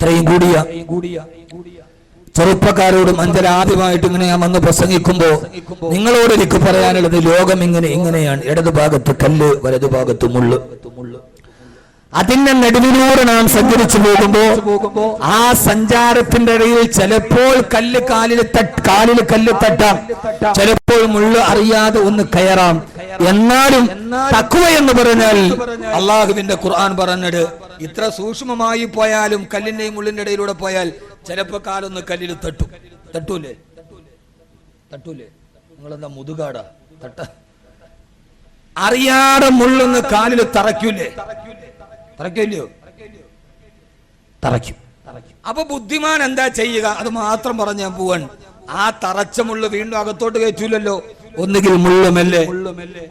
ഇത്രയും കൂടിയ ചെറുപ്പക്കാരോടും ആദ്യമായിട്ട് ഇങ്ങനെ ഞാൻ വന്ന് പ്രസംഗിക്കുമ്പോ നിങ്ങളോട് എനിക്ക് പറയാനുള്ളത്, ലോകം ഇങ്ങനെയാണ്. ഇടതുഭാഗത്ത് കല്ല്, വലതുഭാഗത്ത് മുള്ള്. അതിന്റെ നടുവിലൂടെ നാം സഞ്ചരിച്ചു പോകുമ്പോ ആ സഞ്ചാരത്തിന്റെ ഇടയിൽ ചിലപ്പോൾ കാലിൽ കല്ല് തട്ടാം, ചിലപ്പോൾ മുള്ള് അറിയാതെ ഒന്ന് കയറാം. എന്നാലും തഖ്വ എന്ന് പറഞ്ഞാൽ അള്ളാഹുവിന്റെ ഖുർആൻ പറഞ്ഞത്, ഇത്ര സൂക്ഷ്മമായി പോയാലും കല്ലിന്റെയും മുള്ളിന്റെ ഇടയിലൂടെ പോയാൽ ചിലപ്പോ കാലൊന്ന് കല്ലിൽ തട്ടൂലേ? നിങ്ങളെന്താ മുതുകാടാ? അറിയാതെ മുള്ളൊന്ന് കാലിൽ തറയ്ക്കില്ലയോ? തറയ്ക്കും. അപ്പൊ ബുദ്ധിമാൻ എന്താ ചെയ്യുക? അത് മാത്രം പറഞ്ഞ് ഞാൻ പോവാൻ. ആ തറച്ച മുള്ള് വീണ്ടും അകത്തോട്ട് കയറ്റൂലല്ലോ. ഒന്നുകിൽ മുള്ളുമല്ലേ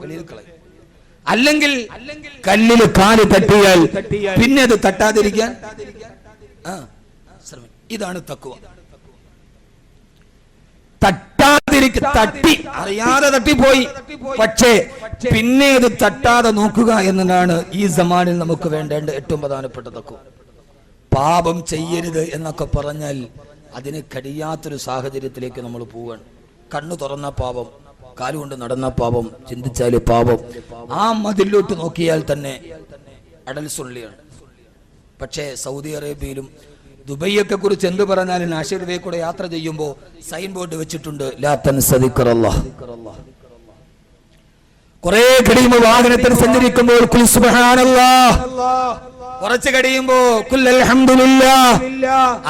വെളിയിൽ കളയും, അല്ലെങ്കിൽ കല്ലിൽ കാല് തട്ടിയാൽ പിന്നെ അത് തട്ടാതിരിക്കാൻ ഇതാണ് തഖ്വ. തട്ടി അറിയാതെ തട്ടിപ്പോയി, പക്ഷേ പിന്നെ ഇത് തട്ടാതെ നോക്കുക എന്നതാണ് ഈ സമാനിൽ നമുക്ക് വേണ്ടേണ്ട ഏറ്റവും പ്രധാനപ്പെട്ട തഖ്വ. പാപം ചെയ്യരുത് എന്നൊക്കെ പറഞ്ഞാൽ അതിന് കഴിയാത്തൊരു സാഹചര്യത്തിലേക്ക് നമ്മൾ പോവാൻ. കണ്ണു തുറന്ന പാപം, കാലുകൊണ്ട് നടന്ന പാപം, ചിന്തിച്ചാല് പാപം. ആ മതിലോട്ട് നോക്കിയാൽ തന്നെ അടൽ സുള്ളിയാണ്. പക്ഷേ സൗദി അറേബ്യയിലും ദുബൈയൊക്കെ കുറിച്ച് എന്ത് പറഞ്ഞാലും നാഷിർ കൂടെ യാത്ര ചെയ്യുമ്പോൾ സൈൻ ബോർഡ് വെച്ചിട്ടുണ്ട്, ലാ തൻസ ദിക്റല്ലാഹ്. കുറെ കഴിയുമ്പോ വാഹനത്തിൽ സഞ്ചരിക്കുമ്പോൾ കുൽ സുബ്ഹാനല്ലാഹ്, കുറച്ച് കഴിയുമ്പോ കുൽ അൽഹംദുലില്ലാഹ്.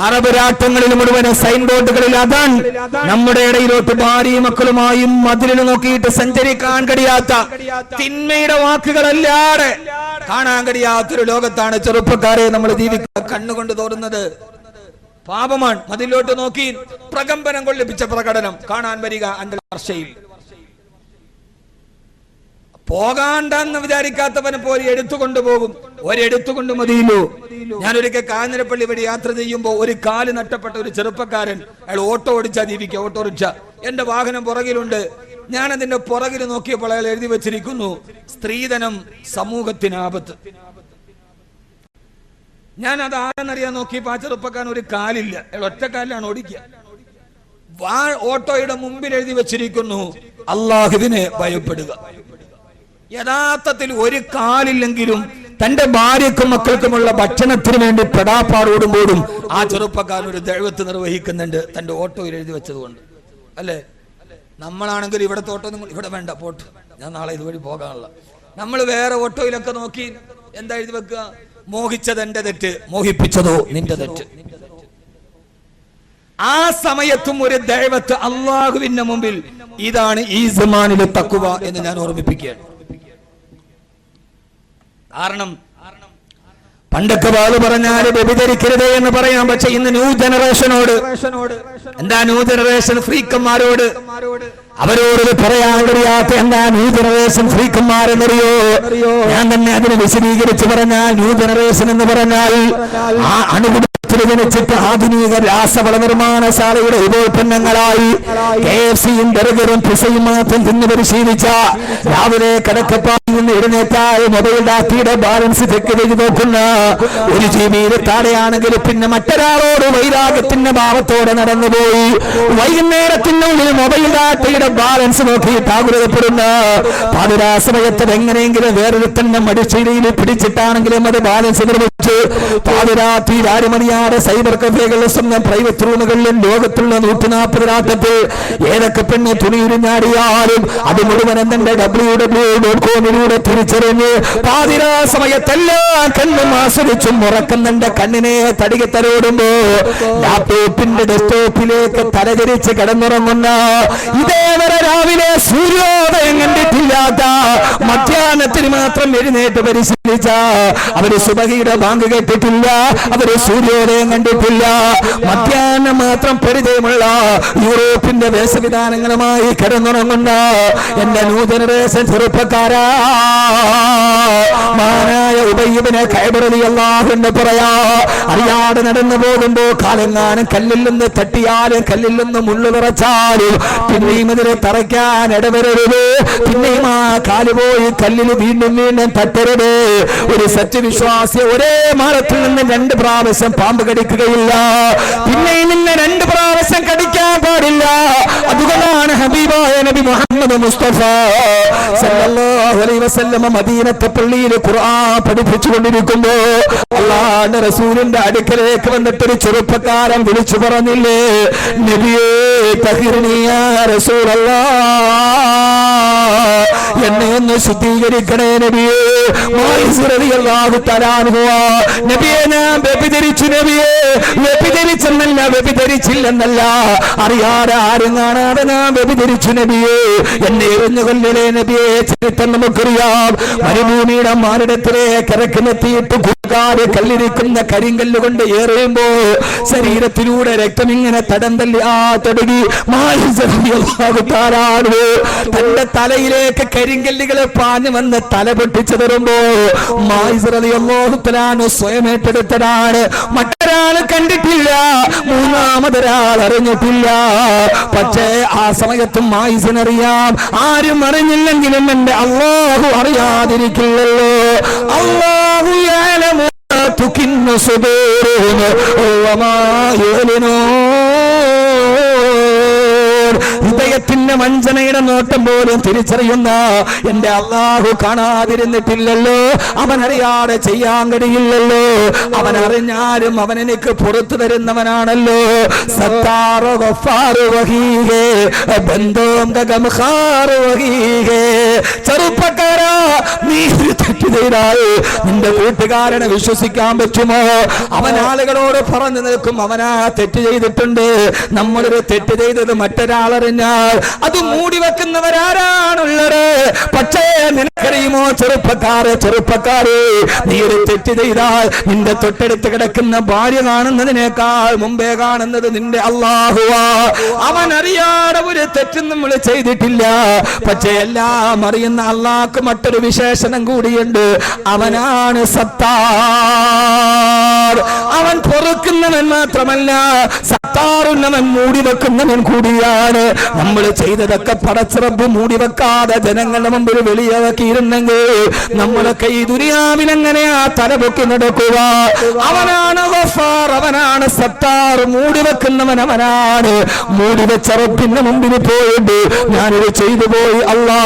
അറബ് രാഷ്ട്രങ്ങളിൽ മുഴുവൻ സൈൻ ബോർഡുകളിൽ അതാണ്. നമ്മുടെ ഇടയിലോട്ട് ഭാര്യയും മക്കളുമായും മതിലിൽ നോക്കിയിട്ട് സഞ്ചരിക്കാൻ കഴിയാത്ത, തിന്മയുടെ വാക്കുകളല്ലാതെ കാണാൻ കഴിയാത്തൊരു ലോകത്താണ് ചെറുപ്പക്കാരെ നമ്മൾ ജീവിക്കുക. കണ്ണുകൊണ്ട് തോന്നുന്നത് പാപമാണ്. മതിലോട്ട് നോക്കി പ്രകമ്പനം കൊള്ളിപ്പിച്ച പ്രകടനം കാണാൻ വരിക അന്തർഭാഷയിൽ. പോകാണ്ടെന്ന് വിചാരിക്കാത്തവനെ പോലെ എടുത്തുകൊണ്ടുപോകും. ഒരെടുത്തുകൊണ്ട് മതിയല്ലോ. ഞാനൊരിക്കൽ കാഞ്ഞിരപ്പള്ളി വഴി യാത്ര ചെയ്യുമ്പോൾ ഒരു കാല് നഷ്ടപ്പെട്ട ഒരു ചെറുപ്പക്കാരൻ, അയാൾ ഓട്ടോ ഓടിച്ചാ ജീവിക്കുക, ഓട്ടോറിക്ഷ. എന്റെ വാഹനം പുറകിലുണ്ട്. ഞാൻ അതിന്റെ പുറകിൽ നോക്കിയപ്പോൾ അയാൾ എഴുതി വെച്ചിരിക്കുന്നു, സ്ത്രീധനം സമൂഹത്തിന് ആപത്ത്. ഞാൻ അത് ആരെന്നറിയാൻ നോക്കിയപ്പോൾ ആ ചെറുപ്പക്കാരൻ ഒരു കാലില്ല, അയാൾ ഒറ്റക്കാലിലാണ് ഓടിക്കുക. ഓട്ടോയുടെ മുമ്പിൽ എഴുതി വെച്ചിരിക്കുന്നു, അല്ലാഹുവിനെ ഭയപ്പെടുക. യഥാർത്ഥത്തിൽ ഒരു കാലില്ലെങ്കിലും തന്റെ ഭാര്യക്കും മക്കൾക്കുമുള്ള ഭക്ഷണത്തിന് വേണ്ടി പെടാപ്പാടോടുമ്പോഴും ആ ചെറുപ്പക്കാരൻ ഒരു ദൈവത്ത് നിർവഹിക്കുന്നുണ്ട്, തന്റെ ഓട്ടോയിൽ എഴുതി വെച്ചതുകൊണ്ട്. അല്ലേ? നമ്മളാണെങ്കിൽ ഇവിടത്തെ ഓട്ടോ ഇവിടെ വേണ്ട, പോട്ട്, ഞാൻ നാളെ ഇതുവഴി പോകാനുള്ള. നമ്മൾ വേറെ ഓട്ടോയിലൊക്കെ നോക്കി എന്താ എഴുതി വെക്കുക? മോഹിച്ചത് എന്റെ തെറ്റ്, മോഹിപ്പിച്ചതോ നിന്റെ തെറ്റ്. ആ സമയത്തും ഒരു ദൈവത്ത് അള്ളാഹുവിന്റെ മുമ്പിൽ. ഇതാണ് ഈ സമാനിലെ തഖ്വ എന്ന് ഞാൻ ഓർമ്മിപ്പിക്കുകയാണ്. കാരണം പണ്ടൊക്കെ വാള് പറഞ്ഞാല് വ്യഭിചരിക്കരുത് എന്ന് പറയാം. പക്ഷെ ഇന്ന് ന്യൂ ജനറേഷനോട്, എന്താ ന്യൂ ജനറേഷൻ ഫ്രീക്കന്മാരോട്, അവരോട് പറയാൻ കഴിയാത്ത എന്താ ന്യൂ ജനറേഷൻ ഫ്രീക്കന്മാരെന്നറിയോ? ഞാൻ തന്നെ അതിനെ വിശദീകരിച്ച് പറഞ്ഞാൽ, ന്യൂ ജനറേഷൻ എന്ന് പറഞ്ഞാൽ ആ അണുകുടത്തിൽ ജനിച്ചിട്ട് ആധുനിക രാസവള നിർമ്മാണശാലയുടെ ഉപോൽപ്പന്നങ്ങളായി KFCയും ബർഗറും പിസയും മാത്രം തിന്നു പരിശീലിച്ച, രാവിലെ കിടക്കപ്പാടിൽ നിന്ന് എഴുന്നേറ്റായി മൊബൈൽ ഡാറ്റയുടെ ബാലൻസ് ചെക്ക് ചെയ്ത് നോക്കുന്ന, ഒരു ജീവിയിൽ താഴെയാണെങ്കിൽ പിന്നെ മറ്റൊരാളോട് വൈരാഗ്യത്തിന്റെ ഭാവത്തോടെ നടന്നുപോയി വൈകുന്നേരത്തിനുള്ളിൽ മൊബൈൽ ഡാറ്റയുടെ ബാലൻസ് നോക്കി താകുലപ്പെടുന്ന, പാതിരാ സമയത്ത് എങ്ങനെയെങ്കിലും വേറൊരുത്തന്നെ മടിശ്ശേരിയിൽ പിടിച്ചിട്ടാണെങ്കിലും അത് ബാലൻസ് നിർമ്മിച്ച് പാതിരാത്രി 6 മണിയാറ് സൈബർ കഫേകളിലും സ്വന്തം പ്രൈവറ്റ് റൂമുകളിലും ലോകത്തുള്ള 140 രാഷ്ട്രത്തിൽ ഏതൊക്കെ പെണ്ണ് തുണിയുരിഞ്ഞാടിയാലും അത് മുഴുവൻ എന്നെ www.com തിരിച്ചറിഞ്ഞ് പാതിരാ സമയത്തെല്ലാം കണ്ണും ആസ്വദിച്ചും ഉറക്കുന്നുണ്ട്. കണ്ണിനെ തടിക തലോടുമ്പോ ലാപ്ടോപ്പിന്റെ ഡെസ്ക്ടോപ്പിലേക്ക് തലചരിച്ച് കിടന്നുറങ്ങുന്ന, ഇതേവരെ രാവിലെ സൂര്യോദയം കണ്ടിട്ടില്ലാത്ത, മധ്യാഹ്നത്തിന് മാത്രം എഴുന്നേറ്റ് പരിശീലിച്ച, അവര് സുബഹിയുടെ ബാങ്ക് കേട്ടിട്ടില്ല, അവര് സൂര്യോദയം കണ്ടിട്ടില്ല, മധ്യാഹ്നം മാത്രം പരിചയമുള്ള യൂറോപ്പിന്റെ വേഷവിധാനങ്ങളുമായി കിടന്നുറങ്ങുന്ന എന്റെ ന്യൂ ജനറേഷൻ ചെറുപ്പക്കാരാ, മഹാനായ ഉബയ്യ് ഇബ്നു കഅബ് റളിയല്ലാഹു അൻഹു പറയാ, അറിയാതെ നടന്നു പോകുമ്പോ കാലെങ്ങാനും കല്ലിൽ നിന്ന് തട്ടിയാലും കല്ലിൽ നിന്ന് മുള്ളു നിറച്ചാലും പിന്നെയും ഇതിനെ തറയ്ക്കാൻ ഇടവരരുത്. പിന്നെയും ആ കാല് പോയി കല്ലിൽ വീണ്ടും വീണ്ടും തട്ടരുത്. ഒരു സത്യവിശ്വാസി ഒരേ മാളത്തിൽ നിന്ന് 2 പ്രാവശ്യം പാമ്പ് കടിക്കുകയില്ല. പിന്നെ നിന്നെ 2 പ്രാവശ്യം കടിക്കാൻ പാടില്ല. അതുകൊണ്ടാണ് ഹബീബായ നബി മുഹമ്മദ് മുസ്തഫ സല്ലല്ലാഹു അലൈഹി വസല്ലം മദീനത്തെ പള്ളിയിൽ ഖുർആൻ പഠിപ്പിച്ചുകൊണ്ടിരിക്കുമ്പോ അല്ലാഹുവിന്റെ റസൂലിന്റെ അടുക്കലേക്ക് വന്നിട്ട് ഒരു ചെറുപ്പക്കാരൻ വിളിച്ചു പറഞ്ഞില്ലേ, നബിയേ തഹിർനി യാ റസൂലല്ലാഹ്, എന്നെ ഒന്ന് ശുദ്ധീകരിക്കണേ നബിയേ. മായിസ് റളിയല്ലാഹു തആല അൻഹു, നബിയേ ഞാൻ വ്യഭിചരിച്ചു നബിയേ. വ്യഭിചരിച്ചെന്നല്ല, വ്യഭിചരിച്ചില്ലെന്നല്ല, അറിയാതെ ആരും കാണാതെ ഞാൻ വ്യഭിചരിച്ചു നബിയേ. എന്നെ എറിഞ്ഞു കൊല്ലലേ നബിയേ. ചരിത്രം നമുക്കറിയാം. മരുഭൂമിയുടെ മാറിടത്തിലേക്ക് ഇറക്കിനെത്തിയിട്ട് കൂട്ടുകാരെ കല്ലിരിക്കുന്ന കരിങ്കല്ല് കൊണ്ട് ഏറിയുമ്പോ ശരീരത്തിലൂടെ രക്തം ഇങ്ങനെ തടം തല്ലി തടകി തന്റെ തലയിലേക്ക് കരിങ്കല്ലുകളെ പാഞ്ഞു വന്ന് തല പൊട്ടിച്ചു തരുമ്പോ സ്വയം ഏറ്റെടുത്തതാണ്. മറ്റൊരാള് കണ്ടിട്ടില്ല, മൂന്നാമതൊരാൾ അറിഞ്ഞിട്ടില്ല. പക്ഷേ ആ സമയത്തും മായിസിനറിയാം, ആരും അറിഞ്ഞില്ലെങ്കിലും എന്റെ അല്ലാഹു അറിയാതിരിക്കില്ലല്ലോ. അല്ലാഹു യഅലമു മാ തുകിന്നു സുദൂറുഹും വമാ യുഅ്ലിനൂൻ. ഹൃദയത്തിന്റെ വഞ്ചനയുടെ നോട്ടം പോലും തിരിച്ചറിയുന്ന എന്റെ അല്ലാഹു കാണാതിരുന്നിട്ടില്ലല്ലോ. അവനറിയാതെ ചെയ്യാൻ കഴിയില്ലല്ലോ. അവൻ അറിഞ്ഞാലും അവൻ എനിക്ക് പുറത്തു തരുന്നവനാണല്ലോ. സത്താറു ഗഫാറു വഹീഹേ ബന്ദോം ഗംഖാറു വഹീഹേ. ചെറുപ്പക്കാരാ, നീ തെറ്റ് ചെയ്താൽ നിന്റെ കൂട്ടുകാരനെ വിശ്വസിക്കാൻ പറ്റുമോ? അവൻ ആളുകളോട് പറഞ്ഞു നിൽക്കും, അവനാ തെറ്റ് ചെയ്തിട്ടുണ്ട്. നമ്മളൊരു തെറ്റ് ചെയ്തത് മറ്റൊരാളറിഞ്ഞാൽ അത് മൂടി വെക്കുന്നവരാരാണുള്ളത്? പക്ഷേ നിനക്കറിയുമോ ചെറുപ്പക്കാരെ, നീ ഒരു തെറ്റ് ചെയ്താൽ നിന്റെ തൊട്ടടുത്ത് കിടക്കുന്ന ഭാര്യ കാണുന്നതിനേക്കാൾ മുമ്പേ കാണുന്നത് നിന്റെ അല്ലാഹുവാ. അവൻ അറിയാതെ ഒരു തെറ്റും നമ്മൾ ചെയ്തിട്ടില്ല. പക്ഷേ എല്ലാം അറിയുന്ന അല്ലാഹുക്ക് മറ്റൊരു വിശേഷണം കൂടിയുണ്ട്. അവനാണ് സത്താർ. അവൻ പൊറുക്കുന്നവൻ മാത്രമല്ല, സത്താറുന്നവൻ മൂടി വെക്കുന്നവൻ കൂടിയാണ്. നമ്മൾ ചെയ്തതൊക്കെ പടച്ചിറപ്പ് മൂടി വെക്കാതെ ജനങ്ങളുടെ മുമ്പിൽ വെളിയാക്കിയിരുന്നെങ്കിൽ നമ്മളൊക്കെ ഈ ദുനിയാവിൽ എങ്ങനെയാ തലപൊക്കി നടക്കുക? അവനാണ് ഗഫാർ, അവനാണ് സത്താർ. മൂടി വെക്കുന്നവൻ അവനാണ്. മൂടി വെച്ചറപ്പിന്റെ മുമ്പിൽ പോയിട്ട് ഞാനിത് ചെയ്തു പോയി അല്ലാ.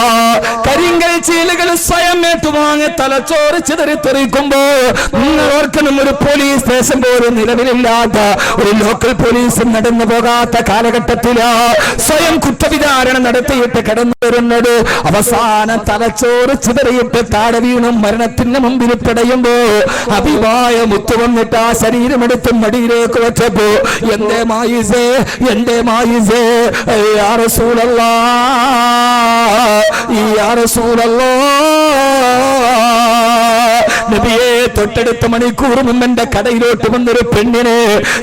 കരിങ്കൽ ചീലുകൾ സ്വയം ഏറ്റുവാങ്ങി തലച്ചോറ് ചിതറിത്തെറിക്കുമ്പോ നിങ്ങൾ ഓർക്കണം, ഒരു പോലീസ് സ്റ്റേഷൻ പോലും നിലവിലില്ലാത്ത, ഒരു ലോക്കൽ പോലീസും നടന്നു പോകാത്ത കാലഘട്ടത്തിലാ സ്വയം കുറ്റവിചാരണ നടത്തിയിട്ട് കടന്നു വരുന്നത്. അവസാനം തലച്ചോറ് ചിതറിയിട്ട് താഴെ വീണും മരണത്തിന് മുമ്പിൽ പിടയുമ്പോ ഹബീബായ മുത്ത് വന്നിട്ട് ആ ശരീരമെടുത്ത് മടിയിലേക്ക് വെച്ചപ്പോ എന്റെ മായിസേ യാ റസൂലല്ലാഹ്, യാ റസൂലല്ലാഹ്. നബിയെ, തൊട്ടടുത്ത മണിക്കൂർ മുമ്പ് എന്റെ കടയിലോട്ട് വന്നൊരു പെണ്ണിനെ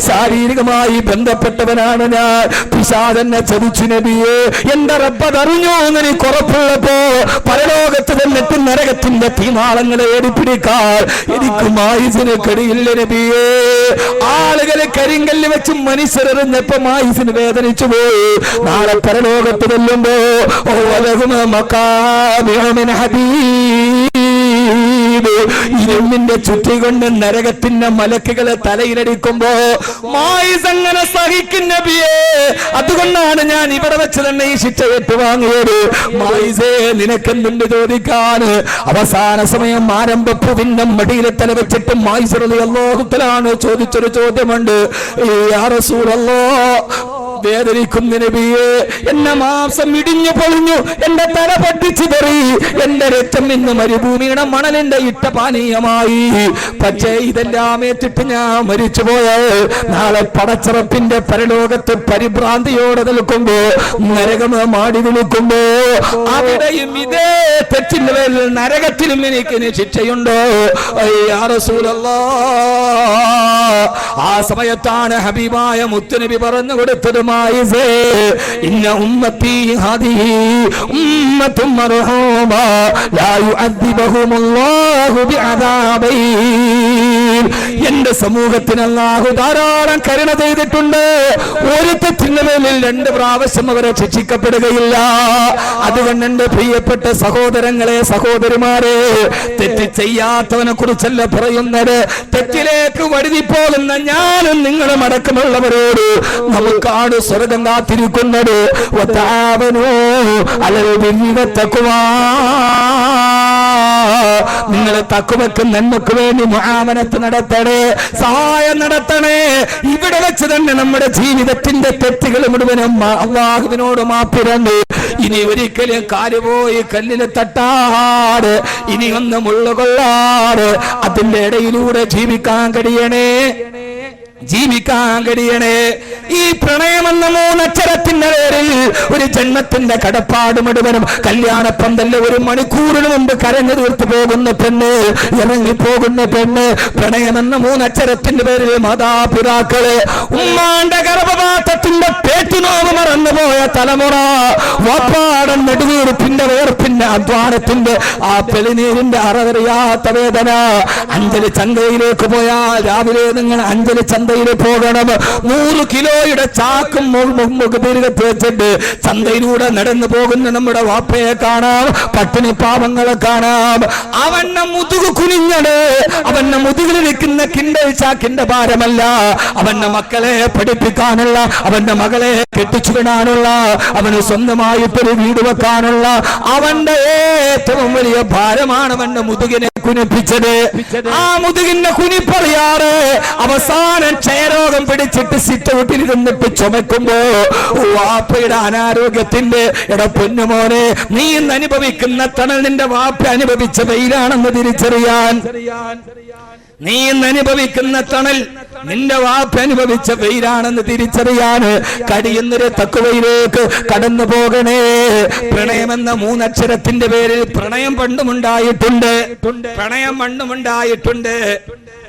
ശാരീരികമായി ബന്ധപ്പെട്ടവനാണ് ഞാൻ. പിശാചെന്നെ ചതിച്ചു നബിയെ. എന്റെ റബ്ബതറിഞ്ഞു എനിക്ക് ഉറപ്പുള്ളപ്പോ പരലോകത്ത് തന്നിട്ട് നരകത്തിന്റെ തീനാളങ്ങളെ ഏടിപ്പിടിക്കാൻ എനിക്ക് മായിസിന് കഴിയില്ല നബിയെ. ആളുകളെ കരിങ്കല്ല് വെച്ച് മനുഷ്യരെറിഞ്ഞപ്പോ മായിസിന് വേദനിച്ചു പോയി. നാളെ പരലോകത്ത് ചെല്ലുമ്പോ ഇരുമ്പിന്റെ ചുറ്റി കൊണ്ട് നരകത്തിന്റെ മലക്കുകളെ തലയിലടിക്കുമ്പോ മായിസ് അങ്ങനെ സഹിക്കും നബിയേ. അതുകൊണ്ടാണ് ഞാൻ ഇവിടെ വെച്ച് തന്നെ ഈ ശിക്ഷ ഏറ്റുവാങ്ങിയത്. മായിസേ, നിനക്കെന്തുണ്ട് ചോദിക്കാൻ? അവസാന സമയം ആരംഭപ്പൂവിന്റെ മടിയിലെ തല വെച്ചിട്ട് മായിസ് റളിയല്ലാഹു തആല ചോദിച്ചൊരു ചോദ്യമുണ്ട്. യാ റസൂലല്ലാഹ്, വേദനിക്കുന്ന നബിയെ, എന്നെ മാംസം ഇടിഞ്ഞു പൊളിഞ്ഞു, എന്റെ തല പൊട്ടിച്ചു തെറി, എന്റെ രക്തം ഇന്ന് മരുഭൂമിയുടെ മണലിന്റെ ഇട്ട പാനീയമായി. പക്ഷേ ഇതെല്ലാം ഏറ്റിട്ട് ഞാൻ മരിച്ചുപോയ നാളെ പടച്ചിറപ്പിന്റെ പരലോകത്ത് പരിഭ്രാന്തിയോടെ നിൽക്കുമ്പോ, നരകം മാടി നിൽക്കുമ്പോ, അവിടെയും ഇതേ തെറ്റിന്റെ പേരിൽ നരകത്തിലും എനിക്ക് ശിക്ഷയുണ്ടോ? യാ റസൂലല്ലാഹ്. ആ സമയത്താണ് ഹബീബായ മുത്തുനബി പറഞ്ഞു കൊടുത്തത്, ഇന്ന ഉമ്മത്തി ഹാദിഹി ഉമ്മത്തും മർഹൂമ ലാ യുഅദ്ദിബുഹുമുല്ലാഹു ബിഅദാബൈ. എന്റെ സമൂഹത്തിന് അല്ലാഹു ധാരാളം കരുണ ചെയ്തിട്ടുണ്ട്. ഒരു തെറ്റിന്റെ പേരിൽ 2 പ്രാവശ്യം അവരെ ശിക്ഷിക്കപ്പെടുകയില്ല. അതുകൊണ്ട് എന്റെ പ്രിയപ്പെട്ട സഹോദരങ്ങളെ, സഹോദരിമാരെ, തെറ്റ് ചെയ്യാത്തവനെ കുറിച്ചല്ല പറയുന്നത്. തെറ്റിലേക്ക് വഴുതിപ്പോകുന്ന ഞാനും നിങ്ങളും അടക്കമുള്ളവരോട് നമുക്കാണ് സ്വർഗം കാത്തിരിക്കുന്നത്. നിങ്ങൾ തഖ്വക്ക് നന്മക്ക് വേണ്ടി മുആമനത്ത് നടത്തണേ, സഹായം നടത്തണേ. ഇവിടെ വെച്ച് തന്നെ നമ്മുടെ ജീവിതത്തിന്റെ തെറ്റുകൾ മുഴുവനും അല്ലാഹുവിനോട് മാപ്പിരണ്ട്. ഇനി ഒരിക്കലും കാലുപോയി കല്ലിൽ തട്ടാറ്, ഇനി ഒന്ന് മുള്ളുകൊള്ളാറ് അതിന്റെ ഇടയിലൂടെ ജീവിക്കാൻ കഴിയണേ. ഈ പ്രണയമെന്ന 3 അക്ഷരത്തിന്റെ പേരിൽ ഒരു ജന്മത്തിന്റെ കടപ്പാട് മുഴുവനും കല്യാണപ്പന്തല്ല 1 മണിക്കൂറിന് മുമ്പ് കരഞ്ഞു തീർത്തു പോകുന്ന പെണ്ണ്, ഇറങ്ങിപ്പോകുന്ന പെണ്ണ്. പ്രണയമെന്ന 3 അക്ഷരത്തിന്റെ പേരിൽ മാതാപിതാക്കള്, ഉമ്മാന്റെ ഗർഭപാത്രത്തിന്റെ പേറ്റുനോവ് മറന്നുപോയ തലമുറ, വാപ്പാടൻ നെടുവീർപ്പിന്റെ വേർപ്പിന്റെ അധ്വാനത്തിന്റെ ആ പെളിനീരിന്റെ അറവറിയാത്ത വേദന. അഞ്ചല് ചന്തയിലേക്ക് പോയാൽ രാവിലെ നിങ്ങൾ അഞ്ചല് ചന്തയിൽ പോകണം. 100 കിലോയുടെ ചാക്കും ദീർഘത്ത് വെച്ചിട്ട് ചന്തയിലൂടെ നടന്നു പോകുന്ന നമ്മുടെ വാപ്പയെ കാണാം, പട്ടിണി പാവങ്ങളെ കാണാം. അവന്റെ മുതുക് കുനിഞ്ഞത് അവന്റെ മുതുകിലിരിക്കുന്ന കിണ്ടൽ ചാക്കിന്റെ ഭാരമല്ല, അവന്റെ മക്കളെ പഠിപ്പിക്കാനുള്ള, അവന്റെ മകളെ കെട്ടിച്ചു വിടാനുള്ള, അവന് സ്വന്തമായിട്ടൊരു വീട് വെക്കാനുള്ള അവന്റെ ഏറ്റവും വലിയ ഭാരമാണ് അവന്റെ മുതുകിനെ കുനിപ്പിച്ചത്. ആ മുതുകിന്റെ കുനിപ്പറിയാറ് അവസാനം ക്ഷയരോഗം പിടിച്ചിട്ട് സിറ്റൗട്ടിലിരുന്നിട്ട് ചുമക്കുമ്പോ വാപ്പയുടെ അനാരോഗ്യത്തിന്റെ പൊന്നുമോനെ, നീ ഇന്ന് അനുഭവിക്കുന്ന തണൽ നിന്റെ വാപ്പ അനുഭവിച്ച വെയിലാണെന്ന് തിരിച്ചറിയാൻ, നീ ഇന്ന് അനുഭവിക്കുന്ന തണൽ നിന്റെ വാപ്പ അനുഭവിച്ച വെയിലാണെന്ന് തിരിച്ചറിയാൻ കഴിയുന്നൊരു തഖ്വയിലേക്ക് കടന്നു പോകണേ. പ്രണയമെന്ന 3 അക്ഷരത്തിന്റെ പേരിൽ പ്രണയം പണ്ടുമുണ്ടായിട്ടുണ്ട്.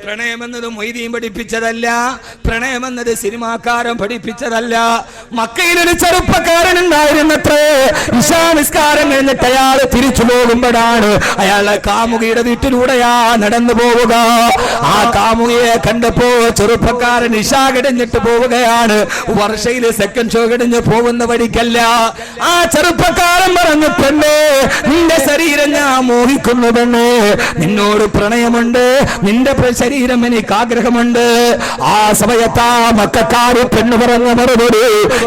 പ്രണയമെന്നത് മൊയ്തീൻ പഠിപ്പിച്ചതല്ല, പ്രണയമെന്നത് സിനിമാക്കാരൻ പഠിപ്പിച്ചതല്ല. മക്കയിലൊരു ചെറുപ്പക്കാരൻ ഉണ്ടായിരുന്നത്രേ. ഇശാനിസ്കാരം കഴിഞ്ഞിട്ട് അയാൾ തിരിച്ചു പോകുമ്പോഴാണ് അയാളെ കാമുകിയുടെ വീട്ടിലൂടെയാ നടന്നു പോവുക. ആ കാമുകിയെ കണ്ടപ്പോ ചെറുപ്പക്കാരൻ ഇശ കിടഞ്ഞിട്ട് പോവുകയാണ്. വർഷയില് സെക്കൻഡ് ഷോ കിടഞ്ഞ് പോകുന്ന വഴിക്കല്ല. ആ ചെറുപ്പക്കാരൻ പറഞ്ഞു, പെണ്ണേ, നിന്റെ ശരീരം ഞാൻ മോഹിക്കുന്നു പെണ്ണേ, നിന്നോട് പ്രണയമുണ്ട്, നിന്റെ ശരീരം എനിക്ക് ആഗ്രഹമുണ്ട്. ആ സമയത്താ മക്കാര് പെണ്ണ് പറഞ്ഞ മറുപടി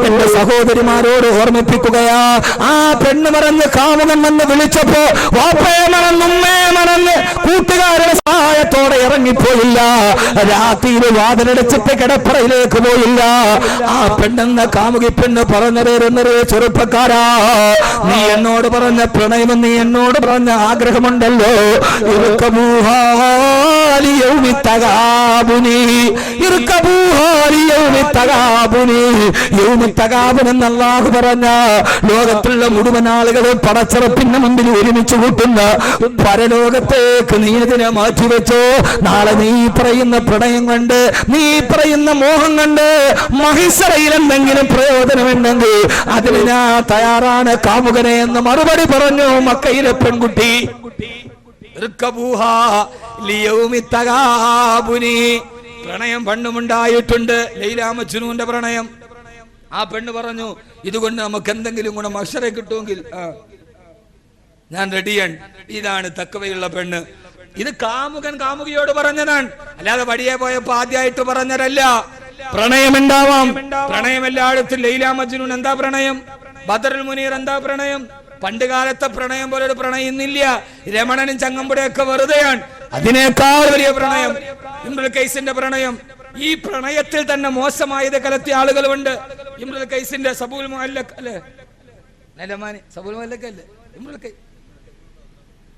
എന്റെ സഹോദരിമാരോട് ഓർമ്മിപ്പിക്കുകയാ. ആ പെണ്ണ് പറഞ്ഞ് കാമുകൻ വന്ന് വിളിച്ചപ്പോ വാപ്പയെ മറന്ന് ഉമ്മയെ മറന്ന് കൂട്ടുകാരുടെ സഹായത്തോടെ ഇറങ്ങിപ്പോയില്ല. രാത്രിയിൽ വാതിലടച്ചിട്ട് കിടപ്പറയിലേക്ക് പോയില്ല. ആ പെണ്ണെന്ന കാമുകി പെണ്ണ് പറഞ്ഞതേരുന്നൊരു ചെറുപ്പക്കാരാ, നീ എന്നോട് പറഞ്ഞ പ്രണയം, നീ എന്നോട് പറഞ്ഞ ആഗ്രഹമുണ്ടല്ലോ, അല്ലാഹു പറഞ്ഞ ലോകത്തുള്ള മുഴുവൻ ആളുകളും പടച്ചറപ്പിന്റെ മുമ്പിൽ ഒരുമിച്ച് കൂട്ടുന്ന പരലോകത്തേക്ക് നീ ഇതിനെ മാറ്റിവെച്ചോ. നാളെ നീ പറയുന്ന പ്രണയം കണ്ട്, നീ പറയുന്ന മോഹം കണ്ട് മഹിസറയിൽ എന്തെങ്കിലും പ്രയോജനമുണ്ടെങ്കിൽ അതിന് ഞാൻ തയ്യാറാണ് കാമുകനെ എന്ന് മറുപടി പറഞ്ഞു മക്കയിലെ പെൺകുട്ടി. പ്രണയം പണ്ടുമുണ്ടായിട്ടുണ്ട്, ലൈലാ മജ്നൂന്റെ പ്രണയം. ആ പെണ്ണ് പറഞ്ഞു, ഇതുകൊണ്ട് നമുക്ക് എന്തെങ്കിലും ഗുണം മഹ്ശറയിൽ കിട്ടുമെങ്കിൽ ഞാൻ റെഡിയാണ്. ഇതാണ് തഖ്വയുള്ള പെണ്ണ്. ഇത് കാമുകൻ കാമുകിയോട് പറഞ്ഞതാണ്, അല്ലാതെ വടിയെ പോയപ്പോ ആദ്യമായിട്ട് പറഞ്ഞതല്ല. പ്രണയമുണ്ടാവാം, പ്രണയം എല്ലായിടത്തും. ലൈലാ മജ്നൂൻ എന്താ പ്രണയം? ബദറുൽ മുനീർ എന്താ പ്രണയം? പണ്ട് കാലത്തെ പ്രണയം പോലെ ഒരു പ്രണയം ഇന്നില്ല. രമണനും ചങ്ങമ്പുഴയൊക്കെ വെറുതെയാണ്. അതിനേക്കാൾ വലിയ പ്രണയം ഇംറുൽ ഖൈസിന്റെ പ്രണയം. ഈ പ്രണയത്തിൽ തന്നെ മോശമായത് കലർത്തിയ ആളുകളുണ്ട്. ഇംറുൽ ഖൈസിന്റെ സബൂൽ മുഅല്ലഖ് അല്ലേ, സബൂൽ മുഅല്ലഖ് അല്ലേ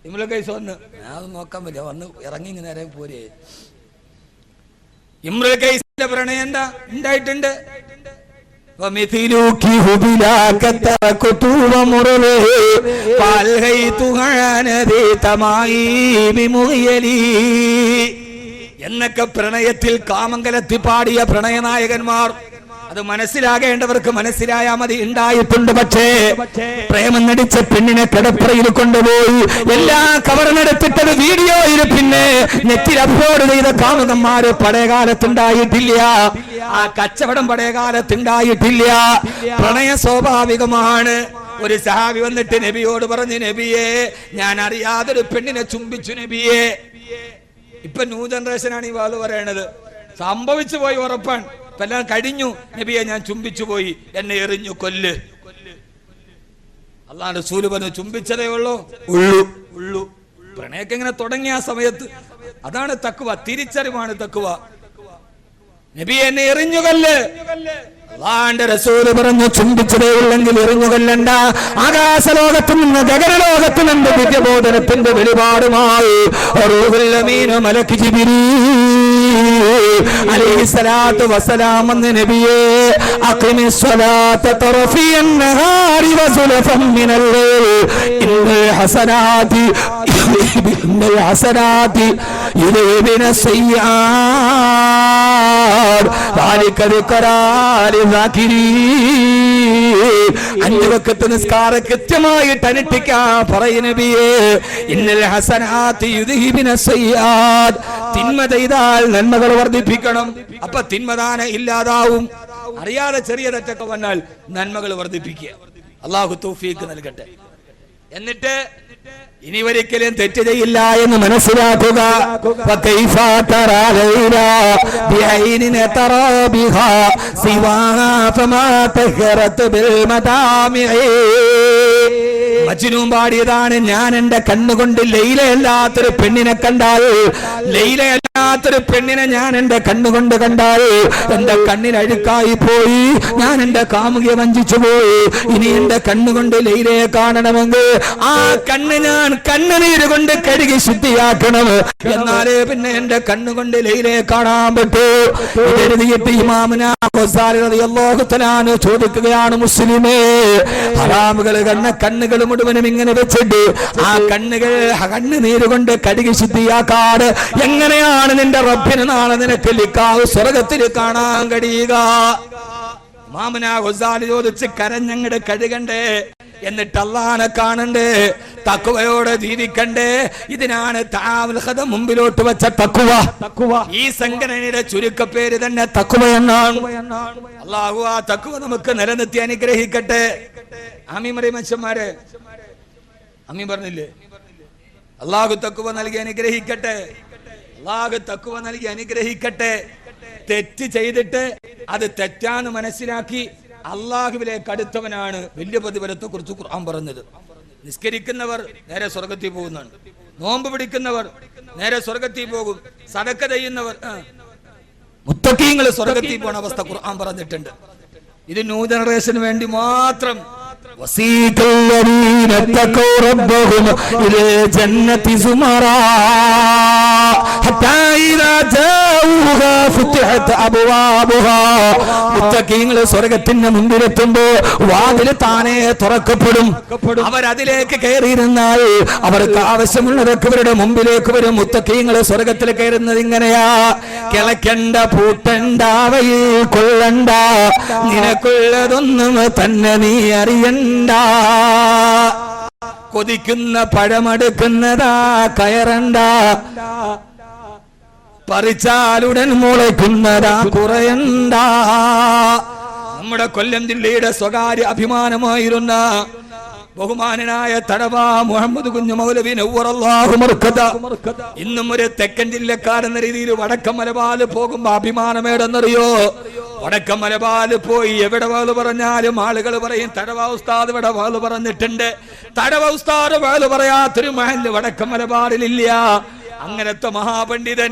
ഇംറുൽ ഖൈസ് വന്ന് ഞാൻ നോക്കാൻ പറ്റില്ല, വന്ന് ഇറങ്ങി ഇങ്ങനെ നേരെ പോരെ. ഇംറുൽ ഖൈസിന്റെ പ്രണയം എന്താ ഉണ്ടായിട്ടുണ്ട്? എന്നൊക്കെ പ്രണയത്തിൽ കാമംഗലത്തി പാടിയ പ്രണയനായകന്മാർ അത് മനസ്സിലാകേണ്ടവർക്ക് മനസ്സിലായാ മതി. ഉണ്ടായിട്ടുണ്ട്. പക്ഷേ പ്രേമം നടിച്ച പെണ്ണിനെ കിടപ്പറയിൽ കൊണ്ടുപോയി എല്ലാ കവറിനെടുത്തിട്ടത് വീഡിയോയിൽ പിന്നെ നെറ്റിൽ അപ്ലോഡ് ചെയ്ത കാമുകന്മാര് പഴയകാലത്തുണ്ടായിട്ടില്ല. ആ കച്ചവടം പഴയകാലത്തുണ്ടായിട്ടില്ല. പ്രണയം സ്വാഭാവികമാണ്. ഒരു സഹാബി വന്നിട്ട് നബിയോട് പറഞ്ഞു, നബിയെ ഞാൻ അറിയാതൊരു പെണ്ണിനെ ചുംബിച്ചു നബിയെ. ഇപ്പൊ ന്യൂ ജനറേഷനാണ് ഈ വാള് പറയണത്. സംഭവിച്ചു പോയി, ഉറപ്പാണ്. ഇപ്പൊ എല്ലാം കഴിഞ്ഞു. നബിയെ ഞാൻ ചുംബിച്ചു പോയി, എന്നെ എറിഞ്ഞു കൊല്ല്. അല്ലാണ്ട് റസൂല് പറഞ്ഞു ചുംബിച്ചതേ ഉള്ളൂ. പ്രണയൊക്കെ ഇങ്ങനെ തുടങ്ങിയ ആ സമയത്ത് അതാണ് തഖ്വ, തിരിച്ചറിവാണ് തഖ്വ. നബിയെ എന്നെ എറിഞ്ഞു കൊല്ല്. അല്ലാഹുവിന്റെ റസൂല് പറഞ്ഞു ചുംബിച്ചതേ ഉള്ളെങ്കിൽ എറിഞ്ഞു കൊല്ലണ്ട. ആകാശലോകത്തു നിന്ന് ഗഗനലോകത്തു നിന്ന് ദിവ്യബോധനത്തിന്റെ വെളിപാടുമായി റൂഹുൽ അമീൻ മലക്ക് ജിബ്രീൽ അലൈഹിസ്സലാത്തു വസ്സലാം വന്ന് നബിയേ അഖിമിസ്സലാത്ത തറഫിയൻ നഹാരി വസുലഫൻ മിനൽ ലൈൽ ഇന്നൽ ഹസനാതി യുദഹിബിന സയ്യാത് ദാലിക ദിക്റാ ലിസാകിരീൻ. 5 വഖത്ത് നിസ്കാരം കൃത്യമായിട്ട് അനുഷ്ഠിക്കാൻ പറയും നബിയേ. ഇന്നൽ ഹസനാതി യുദഹിബിന സയ്യാത്. തിന്മ ചെയ്താൽ നന്മകൾ വർദ്ധിപ്പിക്കണം. അപ്പൊ തിന്മദാന ഇല്ലാതാവും. അറിയാതെ ചെറിയ തെറ്റൊക്കെ വന്നാൽ നന്മകൾ വർദ്ധിപ്പിക്കുക. അല്ലാഹു തൗഫീഖ് നൽകട്ടെ. എന്നിട്ട് ഇനി ഒരിക്കലും തെറ്റ് ചെയ്യില്ല എന്ന് മനസ്സിലാക്കുക. മജ്നൂൻ പാടിയതാണ്, ഞാൻ എന്റെ കണ്ണുകൊണ്ട് ലൈലയല്ലാത്തൊരു പെണ്ണിനെ കണ്ടാൽ, ലൈലയല്ലാത്തൊരു പെണ്ണിനെ ഞാൻ എന്റെ കണ്ണുകൊണ്ട് കണ്ടാൽ എന്റെ കണ്ണിന് അഴുക്കായി പോയി, ഞാൻ എന്റെ കാമുകിയെ വഞ്ചിച്ചു പോയി. ഇനി എന്റെ കണ്ണുകൊണ്ട് ലൈലയെ കാണണമെങ്കിൽ ആ കണ്ണ് ഞാൻ കണ്ണുനീര് കൊണ്ട് കഴുകി ശുദ്ധിയാക്കണം. എന്നാലേ പിന്നെ എന്റെ കണ്ണുകൊണ്ട് ലൈലയെ കാണാൻ പറ്റൂ. എഴുതിയിട്ട് ഇമാമുനാ ഗസാലി റളിയല്ലാഹു തആല ചോദിക്കുകയാണ്, മുസ്ലിമേ ഹറാമുകൾ കണ്ണുകൾ മുഴുവനും ഇങ്ങനെ വെച്ചിട്ട് ആ കണ്ണുനീര് കൊണ്ട് കഴുകി ശുദ്ധിയാക്കാറ് എങ്ങനെയാണ് നിന്റെ റബ്ബിനെ നാളെ നിനക്ക് ലിഖാഹ് സ്വർഗ്ഗത്തിൽ കാണാൻ കഴിയുക? ഇമാമുനാ ഗസാലി ചോദിച്ച് കരഞ്ഞങ്ങട് കഴുകണ്ടേ, എന്നിട്ട് അല്ലാഹനെ കാണണ്ടേ, തഖ്വയോടെ ജീവിക്കണ്ടേ. ഇതിനാണ് തആവുൽ ഖദ മുമ്പിലോട്ട് വെച്ച തഖ്വ. ഈ സംഘടനയുടെ ചുരുക്കപ്പേര് തന്നെ തഖ്വ എന്നാണ്. അല്ലാഹു ആ തഖ്വ നമുക്ക് നിലനിർത്തി അനുഗ്രഹിക്കട്ടെ. ആമീൻ പറയും മനുഷ്യന്മാരെ, ആമീൻ പറഞ്ഞില്ലേ? അല്ലാഹു തഖ്വ നൽകി അനുഗ്രഹിക്കട്ടെ. അല്ലാഹു തഖ്വ നൽകി അനുഗ്രഹിക്കട്ടെ. തെറ്റ് ചെയ്തിട്ട് അത് തെറ്റാന്ന് മനസ്സിലാക്കി അള്ളാഹുവിലേക്ക് അടുത്തവനാണ് വലിയ പ്രതിഫലത്തെ കുറിച്ച് ഖുർആൻ പറഞ്ഞത്. നിസ്കരിക്കുന്നവർ നേരെ സ്വർഗത്തിൽ പോകുന്നുണ്ട്, നോമ്പ് പിടിക്കുന്നവർ നേരെ സ്വർഗത്തിൽ പോകും, സദക്ക ചെയ്യുന്നവർ മുത്തഖീങ്ങൾ സ്വർഗത്തിൽ പോണ അവസ്ഥ ഖുർആൻ പറഞ്ഞിട്ടുണ്ട്. ഇത് ന്യൂ ജനറേഷന് വേണ്ടി മാത്രം. മുത്തഖീങ്ങൾ സ്വർഗത്തിന്റെ മുമ്പിലെത്തുമ്പോ വാതിൽ താനേ തുറക്കപ്പെടും. അവരതിലേക്ക് കയറിയിരുന്നാൽ അവർക്ക് ആവശ്യമുള്ളതൊക്കെ ഇവരുടെ മുമ്പിലേക്ക് വരും. മുത്തഖീങ്ങൾ സ്വർഗത്തിൽ കയറുന്നത് ഇങ്ങനെയാ: കിളക്കണ്ട, പൂട്ടണ്ട, അവയിൽ കൊള്ളണ്ട, നിനക്കുള്ളതൊന്നും തന്നെ നീ അറിയണ്ട. കൊതിക്കുന്ന പഴമെടുക്കുന്നതാ കയറണ്ട, പറിച്ചാലുടൻ മുളയ്ക്കുന്നതാ കുറയണ്ട. നമ്മുടെ കൊല്ലം ജില്ലയുടെ സ്വകാര്യ അഭിമാനമായിരുന്ന ബഹുമാനനായ തടവ മുഹമ്മദ് കുഞ്ഞു മൗലവി നവ്വറല്ലാഹു മർക്കദ ഇന്നും ഒരു തെക്കൻ ജില്ലക്കാരെന്ന രീതിയിൽ വടക്കൻ മലബാർ പോകുമ്പോ അഭിമാനമേടെന്നറിയോ? വടക്കൻ മലബാർ പോയി എവിടെ വാള് പറഞ്ഞാലും ആളുകൾ പറയും തടവ ഉസ്താദ് ഇവിടെ വാള് പറഞ്ഞിട്ടുണ്ട്. തടവ ഉസ്താദ് വാള് പറയാത്തൊരു മഹല്ല് വടക്കൻ മലബാറിലില്ല. അങ്ങനത്തെ മഹാപണ്ഡിതൻ